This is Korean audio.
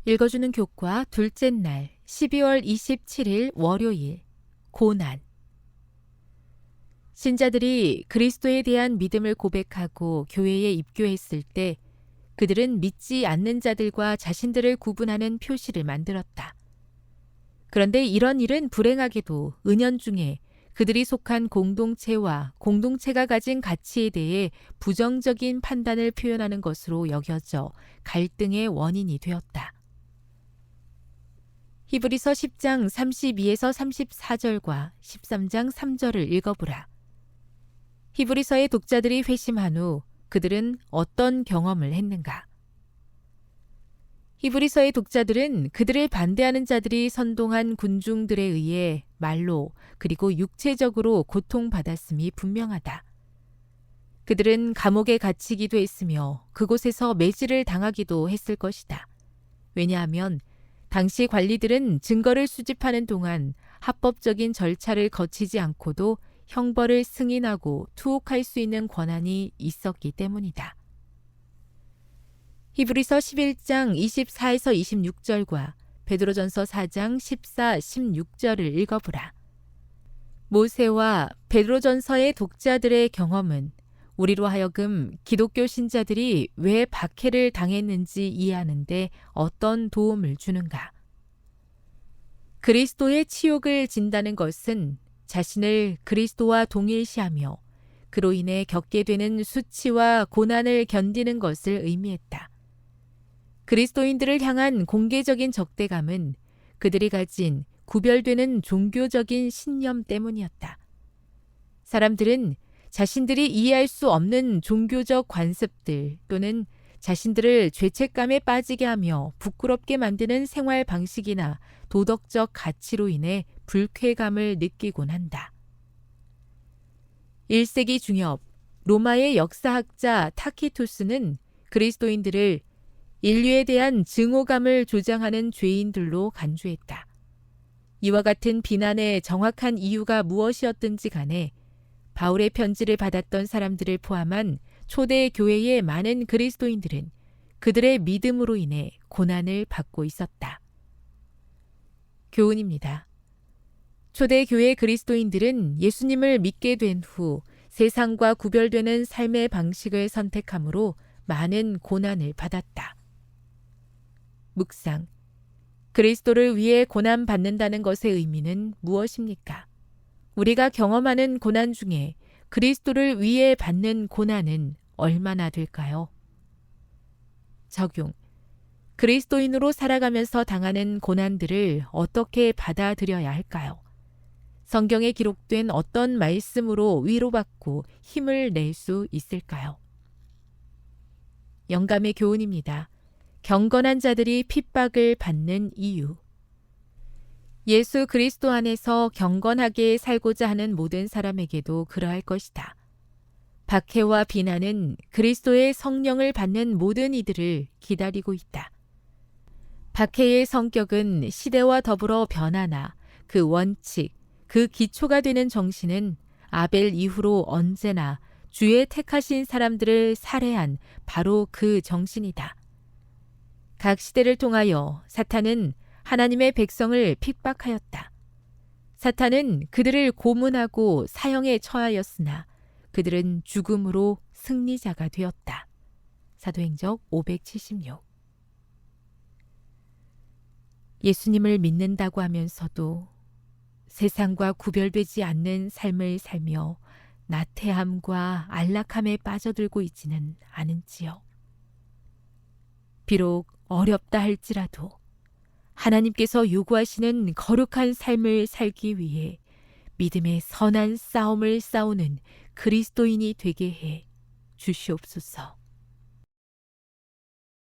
읽어주는 교과 둘째 날 12월 27일 월요일 고난. 신자들이 그리스도에 대한 믿음을 고백하고 교회에 입교했을 때 그들은 믿지 않는 자들과 자신들을 구분하는 표시를 만들었다. 그런데 이런 일은 불행하게도 은연중에 그들이 속한 공동체와 공동체가 가진 가치에 대해 부정적인 판단을 표현하는 것으로 여겨져 갈등의 원인이 되었다. 히브리서 10장 32에서 34절과 13장 3절을 읽어보라. 히브리서의 독자들이 회심한 후 그들은 어떤 경험을 했는가? 히브리서의 독자들은 그들을 반대하는 자들이 선동한 군중들에 의해 말로 그리고 육체적으로 고통받았음이 분명하다. 그들은 감옥에 갇히기도 했으며 그곳에서 매질을 당하기도 했을 것이다. 왜냐하면 당시 관리들은 증거를 수집하는 동안 합법적인 절차를 거치지 않고도 형벌을 승인하고 투옥할 수 있는 권한이 있었기 때문이다. 히브리서 11장 24에서 26절과 베드로전서 4장 14, 16절을 읽어보라. 모세와 베드로전서의 독자들의 경험은 우리로 하여금 기독교 신자들이 왜 박해를 당했는지 이해하는 데 어떤 도움을 주는가? 그리스도의 치욕을 진다는 것은 자신을 그리스도와 동일시하며 그로 인해 겪게 되는 수치와 고난을 견디는 것을 의미했다. 그리스도인들을 향한 공개적인 적대감은 그들이 가진 구별되는 종교적인 신념 때문이었다. 사람들은 자신들이 이해할 수 없는 종교적 관습들 또는 자신들을 죄책감에 빠지게 하며 부끄럽게 만드는 생활 방식이나 도덕적 가치로 인해 불쾌감을 느끼곤 한다. 1세기 중엽 로마의 역사학자 타키투스는 그리스도인들을 인류에 대한 증오감을 조장하는 죄인들로 간주했다. 이와 같은 비난의 정확한 이유가 무엇이었든지 간에 바울의 편지를 받았던 사람들을 포함한 초대 교회의 많은 그리스도인들은 그들의 믿음으로 인해 고난을 받고 있었다. 교훈입니다. 초대 교회 그리스도인들은 예수님을 믿게 된 후 세상과 구별되는 삶의 방식을 선택함으로 많은 고난을 받았다. 묵상. 그리스도를 위해 고난받는다는 것의 의미는 무엇입니까? 우리가 경험하는 고난 중에 그리스도를 위해 받는 고난은 얼마나 될까요? 적용. 그리스도인으로 살아가면서 당하는 고난들을 어떻게 받아들여야 할까요? 성경에 기록된 어떤 말씀으로 위로받고 힘을 낼 수 있을까요? 영감의 교훈입니다. 경건한 자들이 핍박을 받는 이유. 예수 그리스도 안에서 경건하게 살고자 하는 모든 사람에게도 그러할 것이다. 박해와 비난은 그리스도의 성령을 받는 모든 이들을 기다리고 있다. 박해의 성격은 시대와 더불어 변하나 그 원칙, 그 기초가 되는 정신은 아벨 이후로 언제나 주의 택하신 사람들을 살해한 바로 그 정신이다. 각 시대를 통하여 사탄은 하나님의 백성을 핍박하였다. 사탄은 그들을 고문하고 사형에 처하였으나 그들은 죽음으로 승리자가 되었다. 사도행적 576. 예수님을 믿는다고 하면서도 세상과 구별되지 않는 삶을 살며 나태함과 안락함에 빠져들고 있지는 않은지요. 비록 어렵다 할지라도 하나님께서 요구하시는 거룩한 삶을 살기 위해 믿음의 선한 싸움을 싸우는 그리스도인이 되게 해 주시옵소서.